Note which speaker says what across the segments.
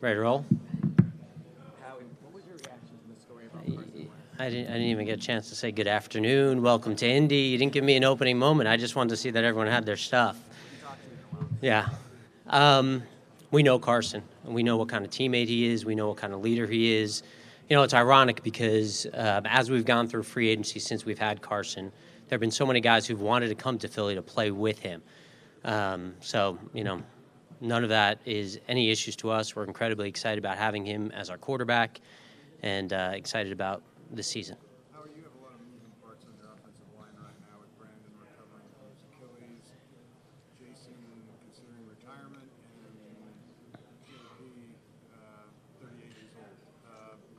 Speaker 1: Ready to roll?
Speaker 2: Howie, what was your reaction to the story about Carson Wentz?
Speaker 1: I didn't even get a chance to say good afternoon, welcome to Indy. You didn't give me an opening moment. I just wanted to see that everyone had their stuff.
Speaker 2: We can talk to you in a while.
Speaker 1: Yeah. We know Carson. We know what kind of teammate he is. We know what kind of leader he is. You know, it's ironic because as we've gone through free agency since we've had Carson, there have been so many guys who've wanted to come to Philly to play with him. So, you know, none of that is any issues to us. We're incredibly excited about having him as our quarterback and excited about this season.
Speaker 3: Howie, you have a lot of moving parts on your offensive line right now with Brandon recovering from his Achilles, Jason considering retirement, and JP, 38 years old.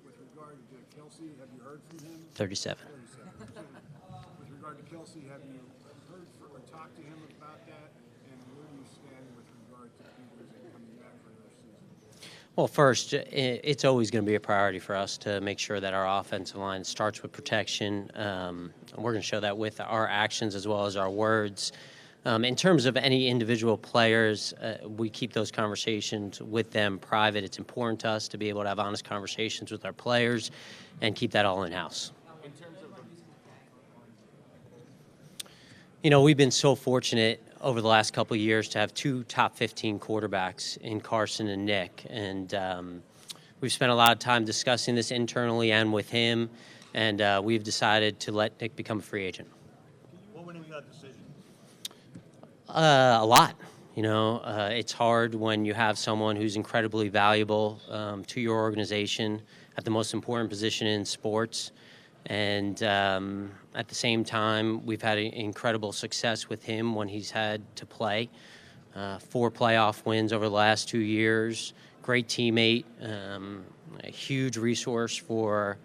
Speaker 3: With regard to Kelsey, have you heard from him?
Speaker 1: 37.
Speaker 3: 37. With regard to Kelsey, have you heard or talked to him about that? And where do you stand with regard to Pederson coming back for another season?
Speaker 1: Well, first, it's always going to be a priority for us to make sure that our offensive line starts with protection. We're going to show that with our actions as well as our words. In terms of any individual players, we keep those conversations with them private. It's important to us to be able to have honest conversations with our players and keep that all in-house.
Speaker 2: In terms of
Speaker 1: You know, we've been so fortunate over the last couple of years to have two top 15 quarterbacks in Carson and Nick. And we've spent a lot of time discussing this internally and with him. And we've decided to let Nick become a free agent.
Speaker 3: What went into that decision?
Speaker 1: A lot. You know, it's hard when you have someone who's incredibly valuable to your organization at the most important position in sports. And at the same time, we've had incredible success with him when he's had to play. 4 playoff wins over the last 2 years. Great teammate, a huge resource for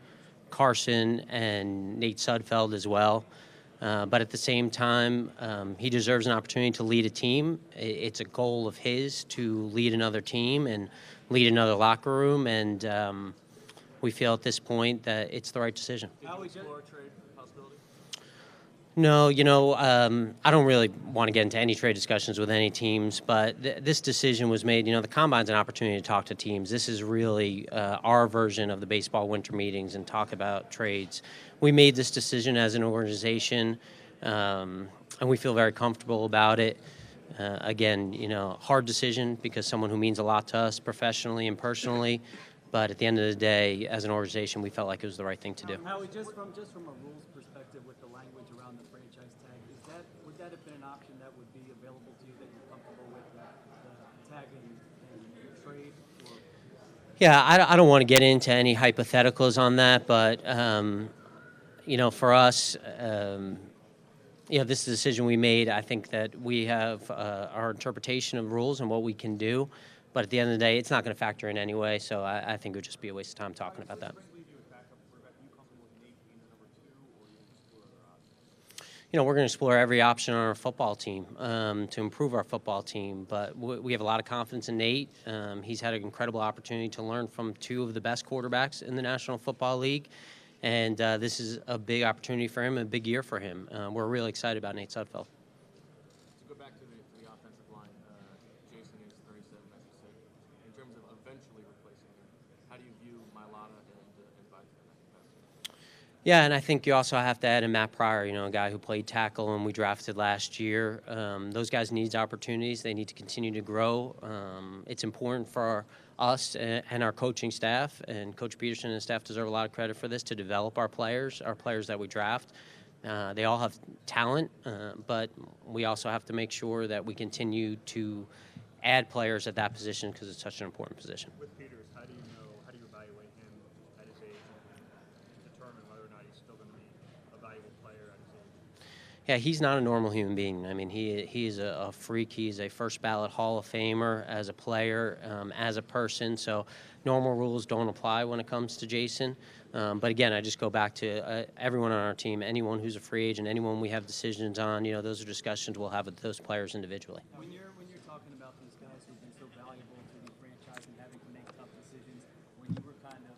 Speaker 1: Carson and Nate Sudfeld as well. But at the same time, he deserves an opportunity to lead a team. It's a goal of his to lead another team and lead another locker room. And we feel at this point that it's the right decision.
Speaker 2: did you explore a trade possibility?
Speaker 1: No, you know, I don't really want to get into any trade discussions with any teams, but this decision was made. You know, the Combine's an opportunity to talk to teams. This is really our version of the baseball winter meetings and talk about trades. We made this decision as an organization, and we feel very comfortable about it. Again, you know, hard decision because someone who means a lot to us professionally and personally. But at the end of the day, as an organization, we felt like it was the right thing to do.
Speaker 4: Howie, just from a rules perspective with the language around the franchise tag, would that have been an option that would be available to you that you're comfortable with the tag and trade? Or?
Speaker 1: Yeah, I don't want to get into any hypotheticals on that, but you know, for us, you know, this is a decision we made. I think that we have our interpretation of rules and what we can do. But at the end of the day, it's not going to factor in anyway, so I think it would just be a waste of time talking about that. You know, we're going to explore every option on our football team to improve our football team. But we have a lot of confidence in Nate. He's had an incredible opportunity to learn from 2 of the best quarterbacks in the National Football League. And this is a big opportunity for him, a big year for him. We're really excited about Nate Sudfeld.
Speaker 2: To go back to the offensive line, Jason is 37, as you said. In terms of eventually replacing him, how do you view Mailata and Vice in that capacity?
Speaker 1: Yeah, and I think you also have to add in Matt Pryor, you know, a guy who played tackle and we drafted last year. Those guys need opportunities. They need to continue to grow. It's important for us and our coaching staff, and Coach Pederson and staff deserve a lot of credit for this, to develop our players that we draft. They all have talent, but we also have to make sure that we continue to add players at that position because it's such an important position.
Speaker 3: With Peters, how do you evaluate him at his age and determine whether or not he's still going to be a valuable player at his age?
Speaker 1: Yeah, he's not a normal human being. I mean, he is a freak. He's a first ballot Hall of Famer as a player, as a person. So normal rules don't apply when it comes to Jason. But again, I just go back to everyone on our team, anyone who's a free agent, anyone we have decisions on. You know, those are discussions we'll have with those players individually.
Speaker 4: When you're talking about these guys who've been so valuable to the franchise and having to make tough decisions, when you were kind of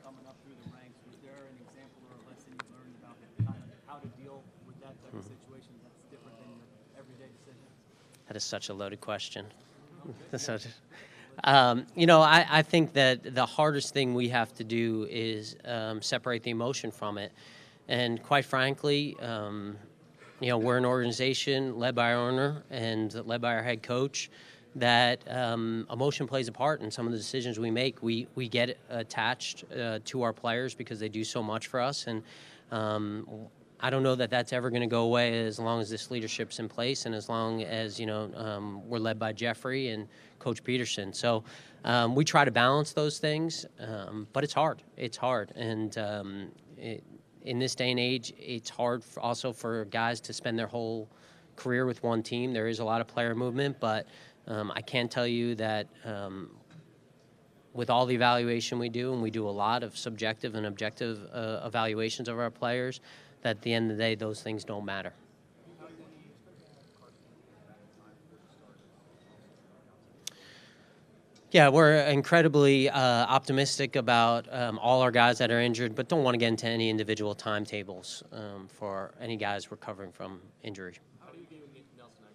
Speaker 4: coming up through the ranks, was there an example or a lesson you learned about kind of how to deal with that type of situation that's different than your everyday decisions?
Speaker 1: That is such a loaded question. I think that the hardest thing we have to do is separate the emotion from it. And quite frankly, we're an organization led by our owner and led by our head coach that emotion plays a part in some of the decisions we make. We get attached to our players because they do so much for us. And I don't know that that's ever going to go away as long as this leadership's in place and as long as, we're led by Jeffrey and Coach Pederson. So we try to balance those things, but it's hard. It's hard. And in this day and age, it's hard also for guys to spend their whole career with one team. There is a lot of player movement, but I can tell you that with all the evaluation we do, and we do a lot of subjective and objective evaluations of our players, that at the end of the day, those things don't matter. Yeah, we're incredibly optimistic about all our guys that are injured, but don't want to get into any individual timetables for any guys recovering from injury.
Speaker 2: How do you view Nelson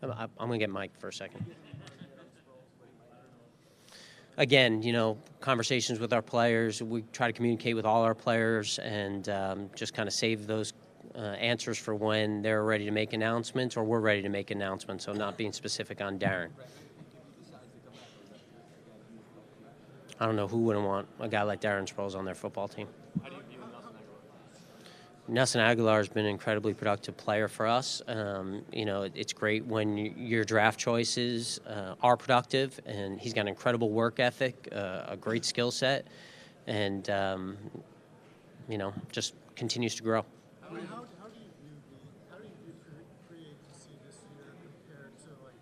Speaker 2: Aguilar?
Speaker 1: I'm going to get Mike for a second. Again, conversations with our players. We try to communicate with all our players and just kind of save those answers for when they're ready to make announcements or we're ready to make announcements, so not being specific on Darren. I don't know who wouldn't want a guy like Darren Sproles on their football team.
Speaker 2: How do you view Nelson Aguilar?
Speaker 1: Nelson Aguilar has been an incredibly productive player for us. It's great when your draft choices are productive, and he's got an incredible work ethic, a great skill set, and just continues to grow.
Speaker 3: How do you view free agency this year compared to the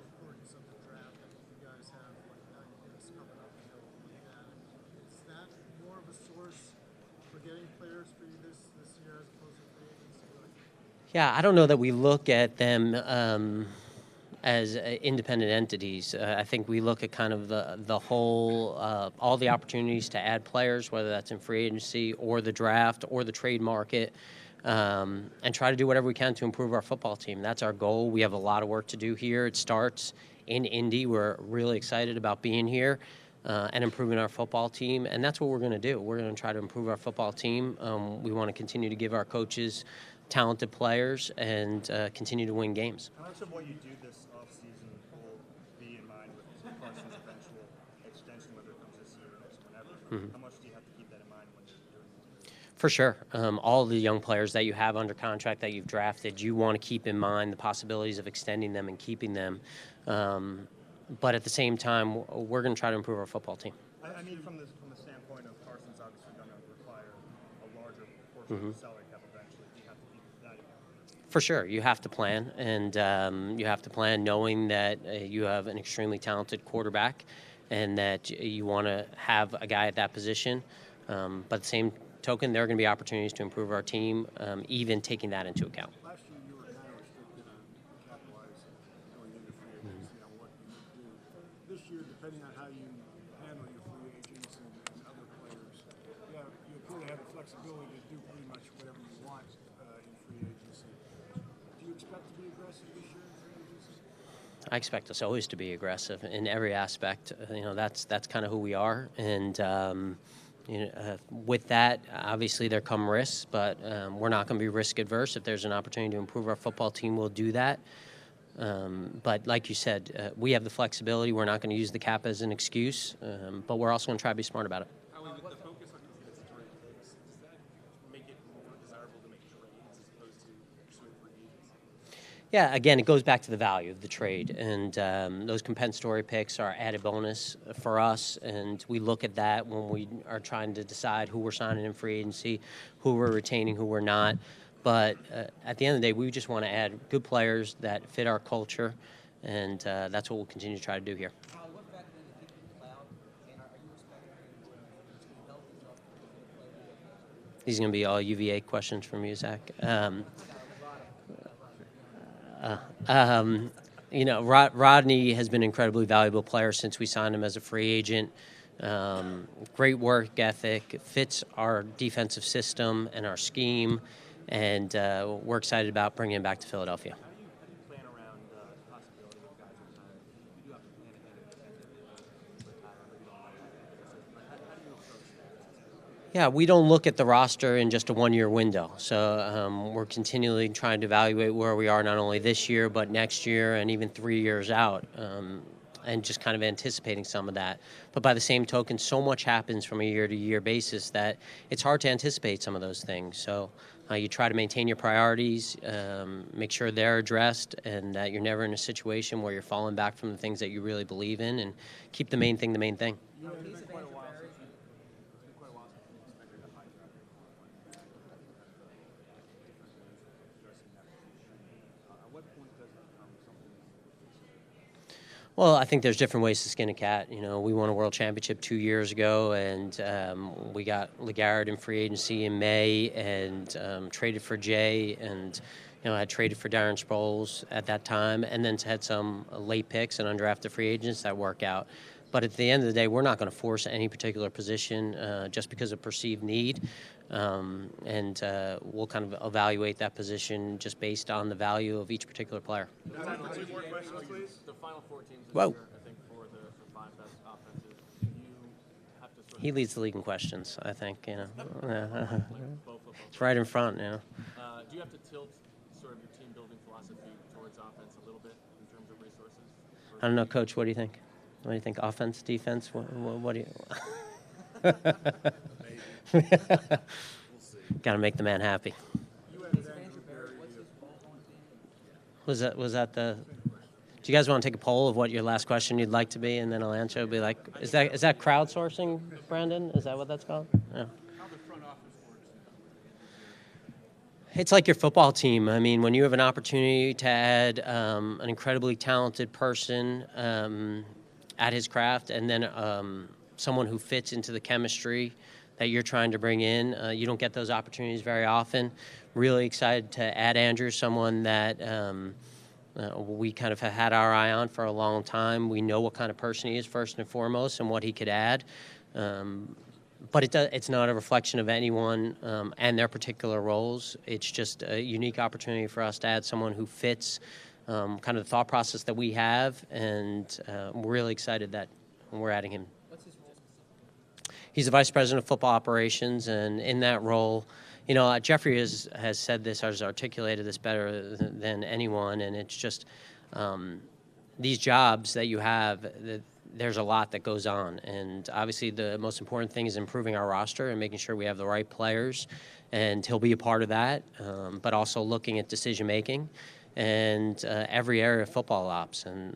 Speaker 3: importance of the draft that you guys have now you guys coming up and everything like that? Is that more of a source for getting players for you this year as opposed to free agency?
Speaker 1: Yeah, I don't know that we look at them as independent entities. I think we look at kind of the whole, all the opportunities to add players, whether that's in free agency or the draft or the trade market, and try to do whatever we can to improve our football team. That's our goal. We have a lot of work to do here. It starts in Indy. We're really excited about being here and improving our football team, and that's what we're going to do. We're going to try to improve our football team. We want to continue to give our coaches talented players and continue to win games.
Speaker 5: How much of what you do this offseason will be in mind with Carson's eventual extension, whether it comes this year or next, whenever? How much do you have to keep that in mind when you're doing this?
Speaker 1: For sure. All the young players that you have under contract that you've drafted, you want to keep in mind the possibilities of extending them and keeping them. But at the same time, we're going to try to improve our football team.
Speaker 5: I mean, from the standpoint of Carson's obviously going to require a larger portion of the salary cap eventually. Do you have to keep that in mind?
Speaker 1: For sure. You have to plan, and you have to plan knowing that you have an extremely talented quarterback and that you want to have a guy at that position. But at the same token, there are going to be opportunities to improve our team, even taking that into account.
Speaker 3: Last year you were kind of restricted on capitalizing going into free agency on what you would do. This year, depending on how you handle your free agents and other players, you appear to have the flexibility to do pretty much whatever you want in free agency. Do you expect to be aggressive this year in free agency?
Speaker 1: I expect us always to be aggressive in every aspect. That's kind of who we are, and with that, obviously there come risks, but we're not going to be risk adverse. If there's an opportunity to improve our football team, we'll do that. But like you said, we have the flexibility. We're not going to use the cap as an excuse, but we're also going to try to be smart about it.
Speaker 2: Howie, with the focus on compensatory picks, does that make it more desirable to make trades as opposed to pursuing free agents?
Speaker 1: Yeah, again, it goes back to the value of the trade, and those compensatory picks are added bonus for us, and we look at that when we are trying to decide who we're signing in free agency, who we're retaining, who we're not. But at the end of the day, we just want to add good players that fit our culture, and that's what we'll continue to try to do here.
Speaker 4: What factor into thinking cloud, and are you expecting to help yourself?
Speaker 1: These are going to be all UVA questions from you, Zach. Rodney has been an incredibly valuable player since we signed him as a free agent. Great work ethic, fits our defensive system and our scheme, and we're excited about bringing him back to Philadelphia.
Speaker 2: How do you plan around the possibility of guys retiring? You do have to plan ahead of
Speaker 1: Yeah, we don't look at the roster in just a one-year window. So we're continually trying to evaluate where we are not only this year, but next year and even 3 years out, and just kind of anticipating some of that. But by the same token, so much happens from a year-to-year basis that it's hard to anticipate some of those things. So you try to maintain your priorities, make sure they're addressed, and that you're never in a situation where you're falling back from the things that you really believe in, and keep the main thing the main thing. Well, I think there's different ways to skin a cat. You know, we won a world championship 2 years ago, and we got LeGarrette in free agency in May, and traded for Jay, and I had traded for Darren Sproles at that time, and then had some late picks and undrafted free agents that work out. But at the end of the day, we're not going to force any particular position just because of perceived need, and we'll kind of evaluate that position just based on the value of each particular player.
Speaker 2: Two more questions, please. The final four teams this
Speaker 1: Whoa.
Speaker 2: year, I think, for the five best offenses, you have to sort of
Speaker 1: He leads the league in questions, I think.
Speaker 2: both.
Speaker 1: It's right in front.
Speaker 2: Do you have to tilt sort of your team building philosophy towards offense a little bit in terms of resources?
Speaker 1: I don't know, Coach. What do you think? What do you think? Offense, defense? What do you? Got to make the man happy. Was that the? Do you guys want to take a poll of what your last question you'd like to be, and then I'll answer? It'll be like, is that crowdsourcing, Brandon? Is that what that's called? Yeah. It's like your football team. I mean, when you have an opportunity to add an incredibly talented person at his craft, and then someone who fits into the chemistry that you're trying to bring in, you don't get those opportunities very often. Really excited to add Andrew, someone that we kind of have had our eye on for a long time. We know what kind of person he is first and foremost, and what he could add. But it's not a reflection of anyone and their particular roles. It's just a unique opportunity for us to add someone who fits kind of the thought process that we have, and we're really excited that we're adding him. He's the vice president of football operations, and in that role, Jeffrey has said this, has articulated this better than anyone, and it's just these jobs that you have, there's a lot that goes on, and obviously the most important thing is improving our roster and making sure we have the right players, and he'll be a part of that, but also looking at decision making and every area of football ops, and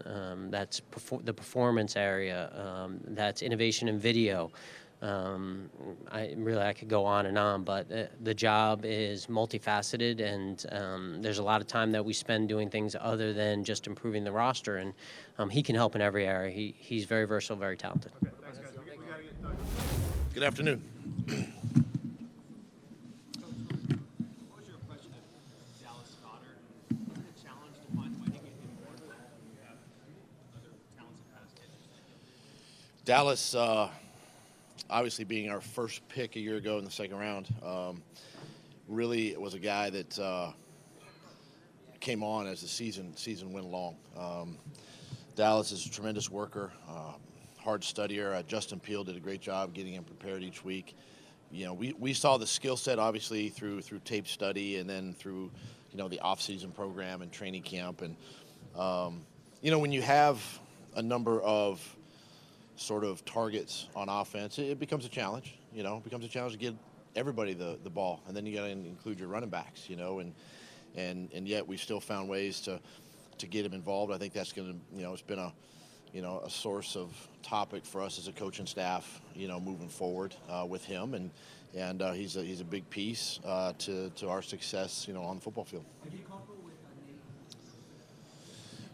Speaker 1: that's the performance area, that's innovation in video. I could go on and on, but the job is multifaceted, and there's a lot of time that we spend doing things other than just improving the roster, and he can help in every area. He's very versatile, very talented.
Speaker 3: Okay, thanks, guys. We gotta get Doug.
Speaker 6: Good afternoon.
Speaker 4: What was your impression of Dallas Goedert? Was it a challenge to find a way to get him more involved when you have other talented pass catchers?
Speaker 6: Dallas, obviously being our first pick a year ago in the second round, really was a guy that came on as the season went along. Dallas is a tremendous worker, hard studier. Justin Peel did a great job getting him prepared each week. We saw the skill set obviously through tape study, and then through the off-season program and training camp. And when you have a number of sort of targets on offense, it becomes a challenge. It becomes a challenge to get everybody the ball, and then you got to include your running backs. And yet we still found ways to get him involved. I think that's going to it's been a source of topic for us as a coaching staff, moving forward with him, and he's a big piece to our success, on the football field.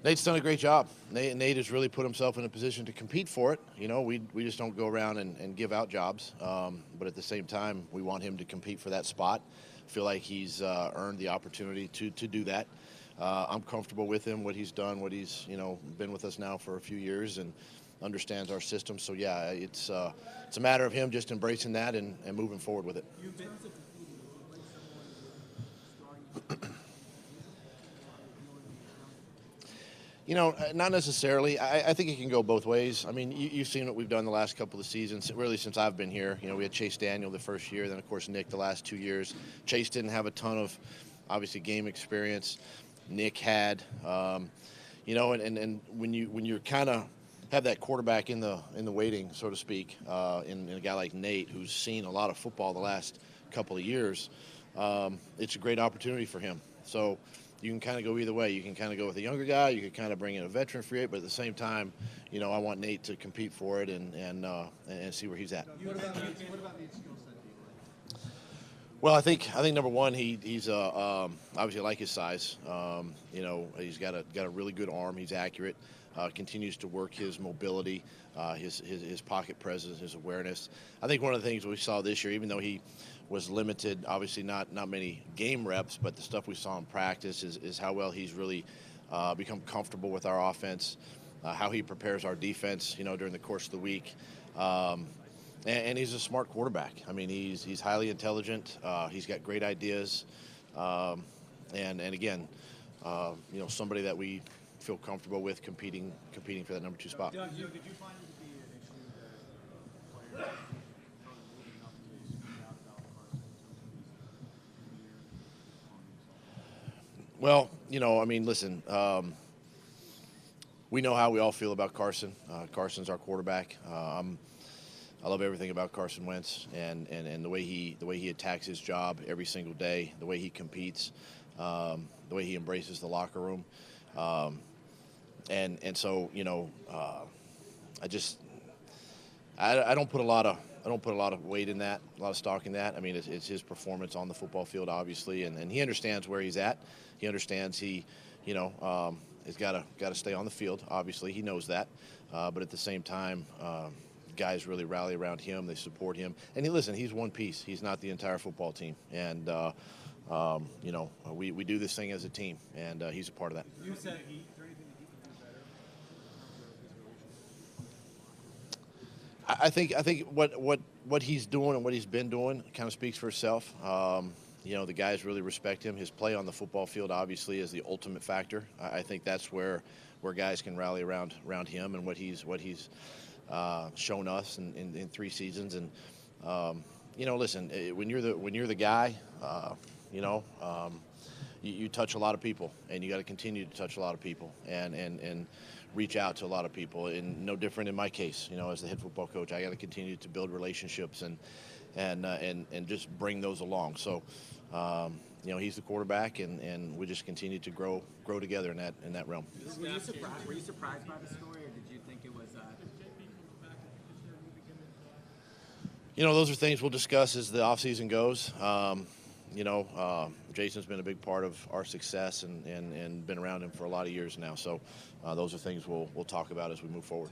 Speaker 6: Nate's done a great job. Nate has really put himself in a position to compete for it. We just don't go around and give out jobs, but at the same time, we want him to compete for that spot. Feel like he's earned the opportunity to do that. I'm comfortable with him, what he's done, what he's been with us now for a few years, and understands our system. So yeah, it's a matter of him just embracing that and moving forward with it. Not necessarily. I think it can go both ways. I mean, you've seen what we've done the last couple of seasons, really since I've been here. We had Chase Daniel the first year, then, of course, Nick the last 2 years. Chase didn't have a ton of, obviously, game experience. Nick had, and when you're kind of have that quarterback in the waiting, so to speak, in a guy like Nate, who's seen a lot of football the last couple of years, it's a great opportunity for him. So you can kind of go either way. You can kind of go with a younger guy. You can kind of bring in a veteran free agent, but at the same time, I want Nate to compete for it and see where he's at.
Speaker 3: What about Nate's skill set do you like?
Speaker 6: Well, I think number one, he's obviously I like his size. He's got a really good arm. He's accurate. Continues to work his mobility, his pocket presence, his awareness. I think one of the things we saw this year, even though he was limited, obviously not many game reps, but the stuff we saw in practice is how well he's really become comfortable with our offense, how he prepares our defense, during the course of the week. And he's a smart quarterback. I mean, he's highly intelligent. He's got great ideas, and again, somebody that we feel comfortable with competing for that number 2 spot.
Speaker 3: Doug, did you find it to be an issue that players started moving up to speak out about Carson in
Speaker 6: Well, I mean, listen, we know how we all feel about Carson. Carson's our quarterback. I love everything about Carson Wentz and the way he attacks his job every single day, the way he competes, the way he embraces the locker room. And so I don't put a lot of weight in that, a lot of stock in that. I mean, it's his performance on the football field, obviously, and he understands where he's at. He understands he's got to stay on the field. Obviously, he knows that, but at the same time, guys really rally around him. They support him, and he's one piece. He's not the entire football team, and we do this thing as a team, and he's a part of that.
Speaker 3: You said is there anything that he can do better in terms of his relationship?
Speaker 6: I think what he's doing and what he's been doing kind of speaks for itself. The guys really respect him. His play on the football field obviously is the ultimate factor. I think that's where guys can rally around him and what he's shown us in 3 seasons. And listen, when you're the guy, you touch a lot of people, and you got to continue to touch a lot of people and reach out to a lot of people. And no different in my case, as the head football coach, I got to continue to build relationships and just bring those along. So, he's the quarterback, and we just continue to grow together in that realm.
Speaker 4: Were you surprised by the story, or did you think it was?
Speaker 6: Those are things we'll discuss as the offseason goes. Jason's been a big part of our success and been around him for a lot of years now. So those are things we'll talk about as we move forward.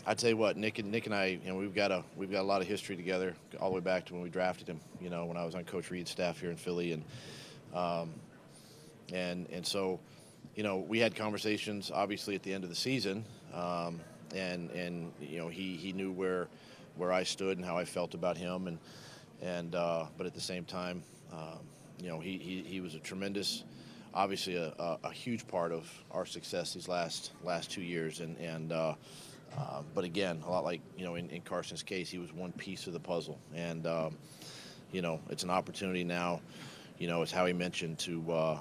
Speaker 6: I tell you what, Nick and I, we've got a lot of history together, all the way back to when we drafted him. When I was on Coach Reed's staff here in Philly, and so, we had conversations obviously at the end of the season, and he knew where I stood and how I felt about him, but at the same time, he was a tremendous, obviously a huge part of our success these last 2 years, but again, a lot like in Carson's case, he was one piece of the puzzle, and it's an opportunity now, as Howie mentioned, to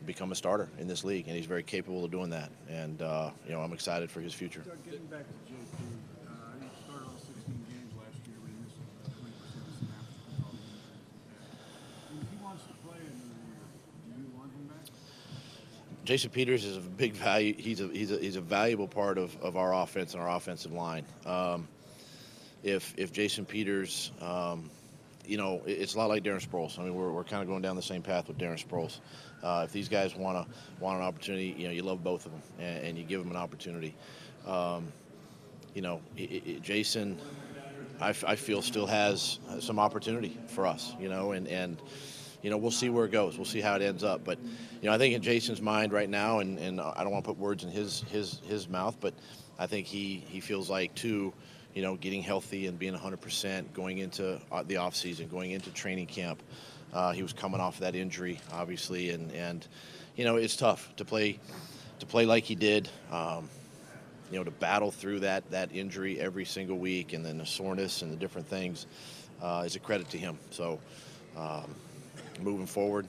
Speaker 6: become a starter in this league, and he's very capable of doing that, and I'm excited for his future.
Speaker 3: Doug, getting back to JP, he started all 16 games last year, but he missed 20% of snaps because all the injuries. If he wants to play another year, do you want him back?
Speaker 6: Jason Peters is a big value. He's a valuable part of our offense and our offensive line. If Jason Peters, it's a lot like Darren Sproles. I mean, we're kind of going down the same path with Darren Sproles. If these guys want an opportunity, you love both of them, and you give them an opportunity. Jason, I feel still has some opportunity for us, and we'll see where it goes. We'll see how it ends up. But, I think in Jason's mind right now, and I don't want to put words in his mouth, but I think he feels like, too, getting healthy and being 100%, going into the off season, going into training camp. He was coming off of that injury, obviously, and it's tough to play like he did. To battle through that injury every single week, and then the soreness and the different things is a credit to him. So moving forward,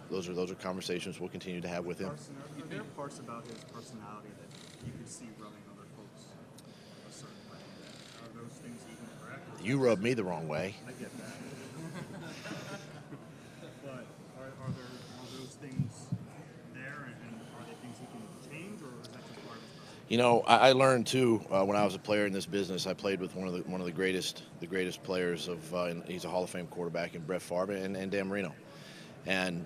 Speaker 6: those are conversations we'll continue to have with him.
Speaker 5: Carson, are there parts about his personality that you could see rubbing other folks a certain way? Are those things even correct?
Speaker 6: You rub me the wrong way.
Speaker 5: I get that. But are those things there, and are they things he can change, or is that just part of his personality?
Speaker 6: I learned too when I was a player in this business. I played with one of the greatest players of. And he's a Hall of Fame quarterback in Brett Favre and Dan Marino. And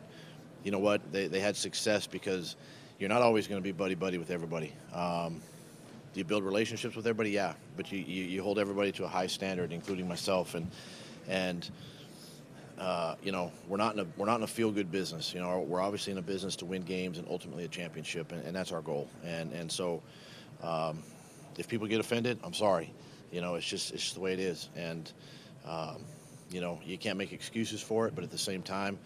Speaker 6: you know what? They had success because you're not always going to be buddy with everybody. Do you build relationships with everybody? Yeah, but you hold everybody to a high standard, including myself. And we're not in a feel-good business. We're obviously in a business to win games and ultimately a championship, and that's our goal. And so, if people get offended, I'm sorry. It's just the way it is. And you can't make excuses for it. But at the same time,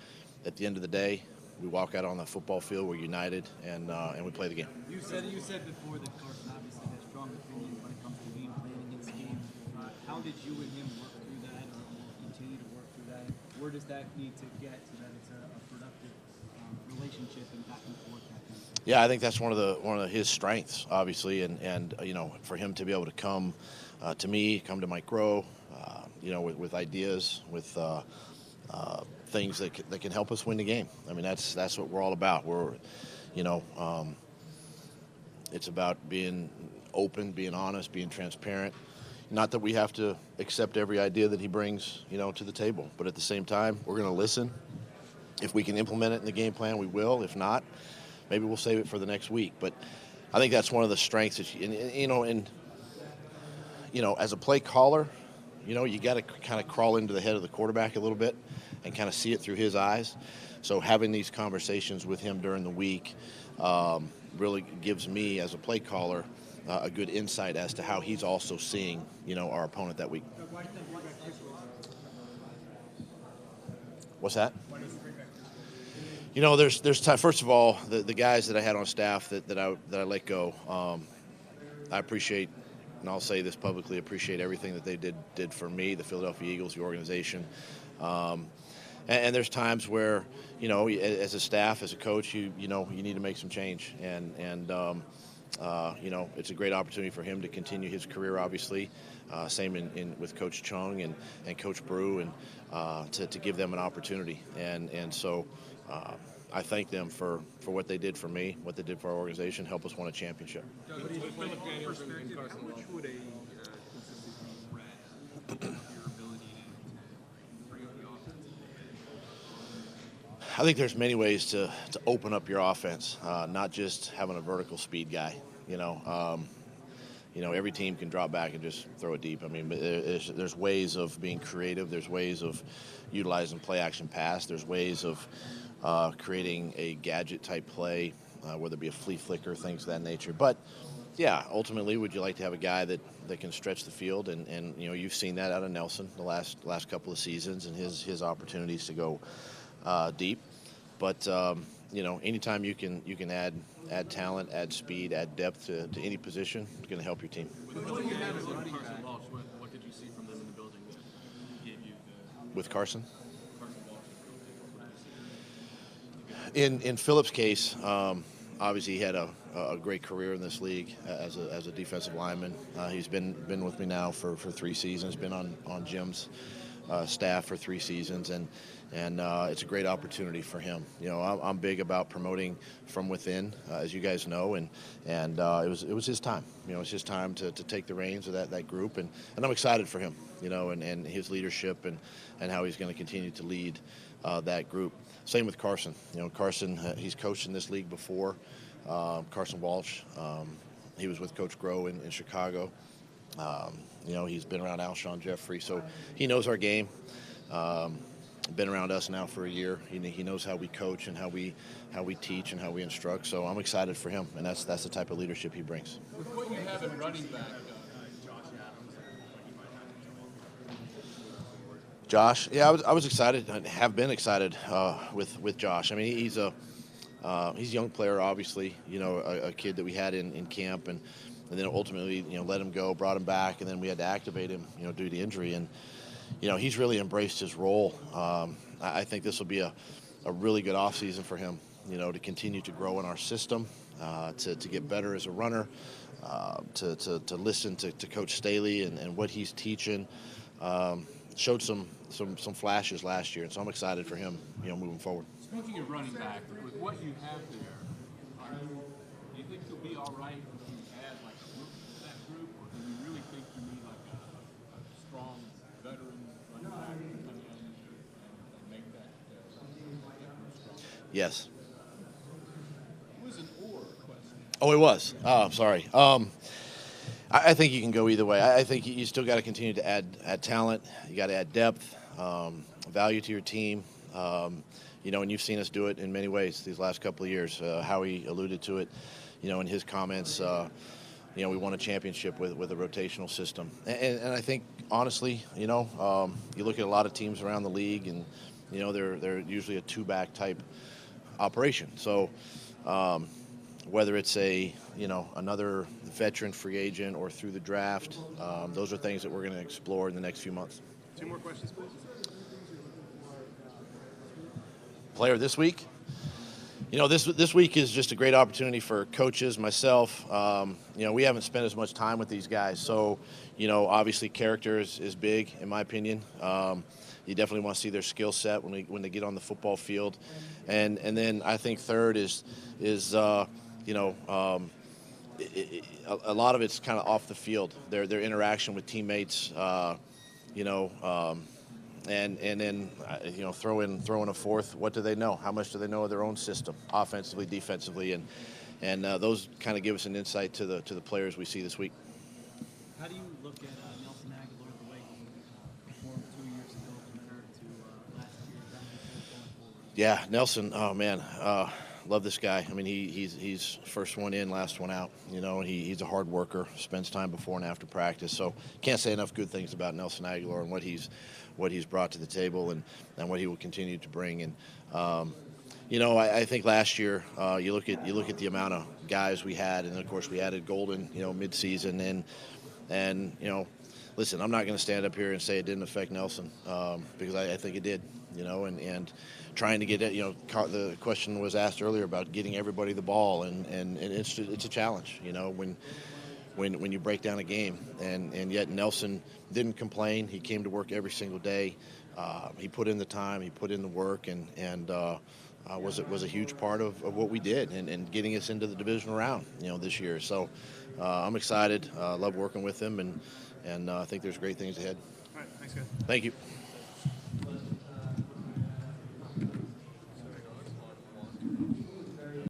Speaker 6: at the end of the day, we walk out on the football field. We're united, and we play the game.
Speaker 4: You said before that Carson obviously has strong opinions when it comes to game planning and scheme. How did you and him work through that, or continue to work through that? Where does that need to get so that it's a productive relationship and back and forth?
Speaker 6: Yeah, I think that's one of his strengths, obviously, and for him to be able to come to me, come to Mike Rowe, with ideas, with things that can help us win the game. I mean, that's what we're all about. It's about being open, being honest, being transparent. Not that we have to accept every idea that he brings, to the table, but at the same time, we're going to listen. If we can implement it in the game plan, we will. If not, maybe we'll save it for the next week. But I think that's one of the strengths that as a play caller, you got to kind of crawl into the head of the quarterback a little bit and kind of see it through his eyes. So having these conversations with him during the week really gives me, as a play caller, a good insight as to how he's also seeing, our opponent that week. What's that? There's time. First of all, the guys that I had on staff that I let go, I appreciate, and I'll say this publicly, appreciate everything that they did for me, the Philadelphia Eagles, the organization. And there's times where, as a staff, as a coach, you need to make some change, and it's a great opportunity for him to continue his career, obviously. Same with Coach Chung and Coach Brew, and to give them an opportunity. And so I thank them for what they did for me, what they did for our organization, help us win a championship.
Speaker 2: How much would a consistency threat of your ability to bring up the offense?
Speaker 6: I think there's many ways to open up your offense, not just having a vertical speed guy. Every team can drop back and just throw it deep. I mean, there's ways of being creative. There's ways of utilizing play-action pass. There's ways of creating a gadget-type play, whether it be a flea flicker, things of that nature. But, yeah, ultimately, would you like to have a guy that can stretch the field? And you've seen that out of Nelson the last couple of seasons, and his opportunities to go deep. But, anytime you can add talent, add speed, add depth to any position, it's going to help your team.
Speaker 2: What you have is Carson Walsh. What did you see from them in the building that gave you
Speaker 6: With Carson?
Speaker 2: Carson Walsh?
Speaker 6: In Phillips' case, obviously he had a great career in this league as a defensive lineman. He's been with me now for 3 seasons. Been on Jim's staff for 3 seasons, and it's a great opportunity for him. I'm big about promoting from within, as you guys know, and it was his time. It's his time to take the reins of that group, and I'm excited for him. And his leadership and how he's going to continue to lead that group. Same with Carson. Carson, he's coached in this league before. Carson Walsh, he was with Coach Groh in Chicago. He's been around Alshon Jeffrey, so he knows our game. Been around us now for a year. He knows how we coach and how we teach and how we instruct. So I'm excited for him, and that's the type of leadership he brings.
Speaker 2: With what you have in running back, Josh Adams,
Speaker 6: Josh, yeah, I was excited. I have been excited with Josh. I mean, he's a young player, obviously. You know, a kid that we had in camp, and then ultimately, you know, let him go, brought him back, and then we had to activate him, you know, due to injury. And you know, he's really embraced his role. I think this will be a really good offseason for him. You know, to continue to grow in our system, to get better as a runner, to listen to Coach Staley and what he's teaching. Showed some flashes last year, and so I'm excited for him, you know, moving forward.
Speaker 7: Speaking of running back, with what you have there, do you think you'll be all right if you add like a rookie to that group, or do you really think you need like a strong veteran running back to come in and make that group strong?
Speaker 6: Yes.
Speaker 7: It was an or question.
Speaker 6: Oh, it was. Oh, I'm sorry. I think you can go either way. I think you still got to continue to add talent. You got to add depth, value to your team. You know, and you've seen us do it in many ways these last couple of years. Howie alluded to it, you know, in his comments. You know, we won a championship with a rotational system. And I think, honestly, you know, you look at a lot of teams around the league, and, you know, they're usually a two-back type operation. So whether it's another veteran free agent or through the draft, those are things that we're going to explore in the next few months.
Speaker 2: 2 more questions, please.
Speaker 6: Player this week? You know, this week is just a great opportunity for coaches, myself. You know, we haven't spent as much time with these guys. So, you know, obviously character is big, in my opinion. You definitely want to see their skill set when they get on the football field. And then I think third is you know, a lot of it's kind of off the field. Their interaction with teammates, you know, and then you know, throw in a fourth. What do they know? How much do they know of their own system, offensively, defensively, and those kind of give us an insight to the players we see this week.
Speaker 4: How do you look at Nelson Aguilar, the way he performed 2 years ago compared to last year going forward?
Speaker 6: Yeah, Nelson. Oh man, love this guy. I mean, he's first one in, last one out. You know, and he's a hard worker. Spends time before and after practice. So can't say enough good things about Nelson Aguilar and what he's brought to the table and what he will continue to bring. And you know, I think last year you look at the amount of guys we had, and of course we added Golden, you know, midseason, and you know, listen, I'm not going to stand up here and say it didn't affect Nelson because I think it did. You know, and trying to get it. You know, the question was asked earlier about getting everybody the ball, and it's a challenge. You know, when you break down a game, and yet Nelson didn't complain. He came to work every single day. He put in the time. He put in the work, and was a huge part of what we did and getting us into the divisional round, you know, this year. So I'm excited. Love working with him, and I think there's great things ahead.
Speaker 2: All right, thanks, guys.
Speaker 6: Thank you.